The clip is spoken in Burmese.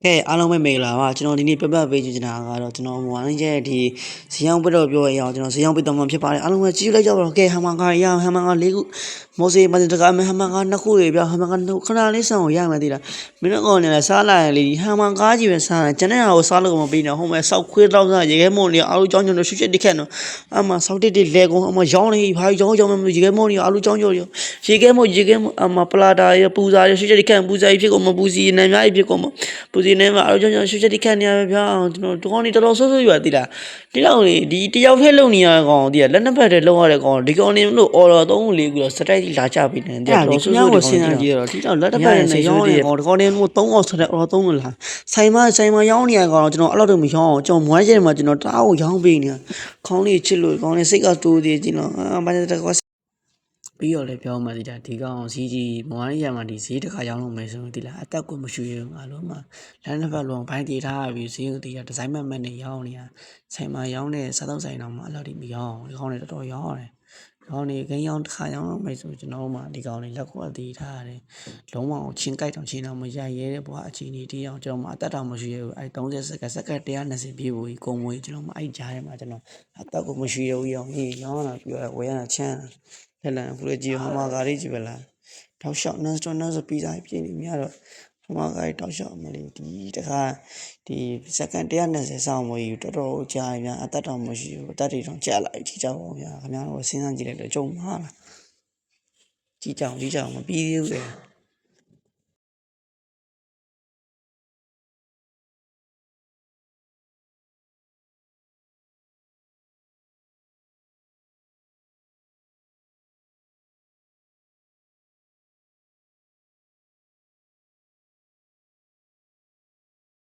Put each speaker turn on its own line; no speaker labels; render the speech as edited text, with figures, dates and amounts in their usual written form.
ကဲအားလုံးပဲမင်္ဂလာပါကျွန်တော်ဒီနေ့ပြပြပေးချင်တာကတော့ကျွန်တော်ဝိုင်းရဲ့ဒီဇီယောင်းဘက်တော့ပြောရအောင်ကျွန်တော်ဇီယောင်းဘက်တော့မှဖြစ်ပါတယ်အားလုံးပဲကြည့်လိုက်ကြပါတော့ကဲဟမ်မာကာရဟမ်မာကာ၄ခုမော်စေမတင်တကားဟမ်မာကာ2ခုတွေပြဟမ်မာကာခဏလေးဆောင်ရမယ်တိလားမင်းတို့ကောင်နေလဲစားလာရင်လေဟမ်မာကာကြီးပဲစားတယ်ကျန်တဲ့ဟာကိုစားလို့မပြီးတော့ဟိုမဲ့စောက်ခွေးတော့စားရေခဲမုံတွေအားလုံးကြောင်းကြောင်းတို့ရှုချက်တိခက်နော်အမှစောက်တစ်လေကုန်းအမှရောင်းနေဘာကြောင်းကြောင်းမရေခဲမုံတွေအားလုံးကြောင်းကြောင်းရေခဲမုံအမှပလာတာရပူစာရရှုချက်တိခက်ပူစာကြီးဖြစ်ကုန်မပူစီနေများကြီးဖြစ်ကုန်မပူစီနေမှာအားလုံးကြောင်းရှုချက်တိခက်နေရပဲဗျာကျွန်တော်ဒီကောင်နေတော်တော်ဆိုးဆိုးရွာတိလားဒီလောက်နေဒီတယောက်ထဲလုံနေရကောင်တိလက်နှစ်ဖက်ထဲလုံရတဲ့ကောင်ဒီကောင်နေလို့အော်တော်3 4ခုတော့စတိုက်လာကြပြီနေတယ်တော်ဆိုးဆိုးဒီကောင်စဉ်းစားကြည့်တော့ဒီလောက်လက်တစ်ဖက်နဲ့ရောင်းနေကောင်ဒီကောင်နေလို့3အောင်စတိုက်အော်3လို့လားဆိုင်မရောင်းနေရကောင်တော့ကျွန်တော်အဲ့လောက်တော့မရောင်းအောင်ကျွန်တော်မွမ်းကျဲမှာကျွန်တော်တအားကိုရောင်းပေးနေခေါင်းလေးချစ်လို့ခေါင်းလေးစိတ်ကတိုးသေးကျွန်တော်ဘာလဲတကွာပြီးတော့လည်းပြောမှဒီကောင်စီကြီးမွားရမှာဒီဈေးတစ်ခါရောင်းလို့မယ်ဆိုဒီလားအသက်ကိုမရွှေရငါလုံးမှာလမ်းတစ်ဖက်လုံးဘိုင်းတေးထားပြီးဈေးကိုဒီကဒီဇိုင်းမတ်နဲ့ရောင်းနေတာဆိုင်မှာရောင်းတဲ့စားသုံးဆိုင်တော့မှအလောက်ဒီမရောင်းဒီကောင်တွေတော်တော်ရောင်းရတယ်ခေါင်းနေခင်းရောင်းတစ်ခါရောင်းလို့မယ်ဆိုကျွန်တော်မှဒီကောင်တွေလက်ကိုအသေးထားရတယ်လုံးဝချင်းကြိုက်တော့ချင်းတော့မရရဲတဲ့ဘွားအချင်းကြီးတီးအောင်ကျွန်တော်မှအသက်တော်မရှိရဘူးအဲ30စက္ကန့်120ပြေးဘူးကုန်မွေးကျွန်တော်မှအဲ့ကြားထဲမှာကျွန်တော်အသက်ကိုမရှိရဘူးရောင်းရောင်းလာပြီးတော့ဝယ်ရတာချမ်းလက်လန်ဖူးကြီးဟောမှာကားလေးကြည့်ပါလားတောက်လျှောက် non stop ပီဇာပြည့်နေမြတော့ဟောမှာကားတောက်လျှောက်မလေးဒီတခါဒီစက္ကန့်120စောင်းမွေးတော်တော်ကြာပြီအသက်တော်မရှိဘူးအသက်တွေတော့ကြာလာပြီကြည့်ကြပါဦးဗျာခင်ဗျားတို့စဉ်းစားကြည့်လိုက်တော့ကြုံမှာလားကြည့်ကြအောင်မပြီးသေးဘူးလေ